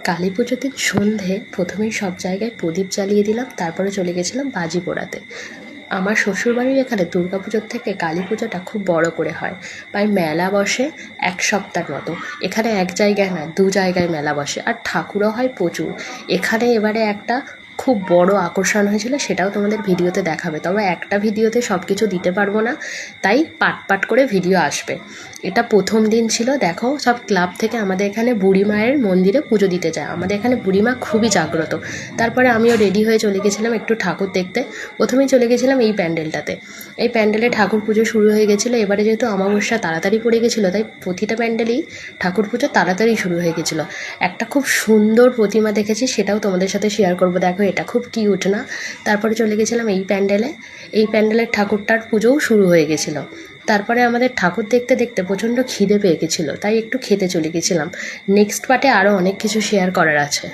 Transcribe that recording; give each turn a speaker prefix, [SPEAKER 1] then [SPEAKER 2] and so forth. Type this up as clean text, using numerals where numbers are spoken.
[SPEAKER 1] কালী পুজোর দিন সন্ধে প্রথমেই সব জায়গায় প্রদীপ জ্বালিয়ে দিলাম, তারপরে চলে গেছিলাম বাজি পোড়াতে। আমার শ্বশুরবাড়ির এখানে দুর্গাপুজোর থেকে কালী পুজোটা খুব বড় করে হয়। প্রায় মেলা বসে 1 সপ্তাহের মতো। এখানে এক জায়গায় না, 2 জায়গায় মেলা বসে, আর ঠাকুরও হয় প্রচুর। এখানে এবারে একটা খুব বড় আকর্ষণ হয়েছিল, সেটাও তোমাদের ভিডিওতে দেখাবে। তবে একটা ভিডিওতে সব কিছু দিতে পারবো না, তাই পাট পাট করে ভিডিও আসবে। এটা প্রথম দিন ছিল। দেখো, সব ক্লাব থেকে আমাদের এখানে বুড়ি মায়ের মন্দিরে পুজো দিতে যায়। আমাদের এখানে বুড়ি মা খুবই জাগ্রত। তারপরে আমিও রেডি হয়ে চলে গেছিলাম একটু ঠাকুর দেখতে। প্রথমেই চলে গেছিলাম এই প্যান্ডেলটাতে। এই প্যান্ডেলে ঠাকুর পুজো শুরু হয়ে গেছিলো। এবারে যেহেতু অমাবস্যা তাড়াতাড়ি পড়ে গেছিলো, তাই প্রতিটা প্যান্ডেলেই ঠাকুর পুজো তাড়াতাড়ি শুরু হয়ে গেছিলো। একটা খুব সুন্দর প্রতিমা দেখেছি, সেটাও তোমাদের সাথে শেয়ার করবো। দেখো, এটা খুব কিউট না? তারপরে চলে গেছিলাম এই প্যান্ডেলে। এই প্যান্ডেলের ঠাকুরটার পুজোও শুরু হয়ে গেছিলো। তারপরে আমাদের ঠাকুর দেখতে দেখতে প্রচণ্ড খিদে পেয়ে গেছিলো, তাই একটু খেতে চলে গেছিলাম। নেক্সট পার্টে আরও অনেক কিছু শেয়ার করার আছে।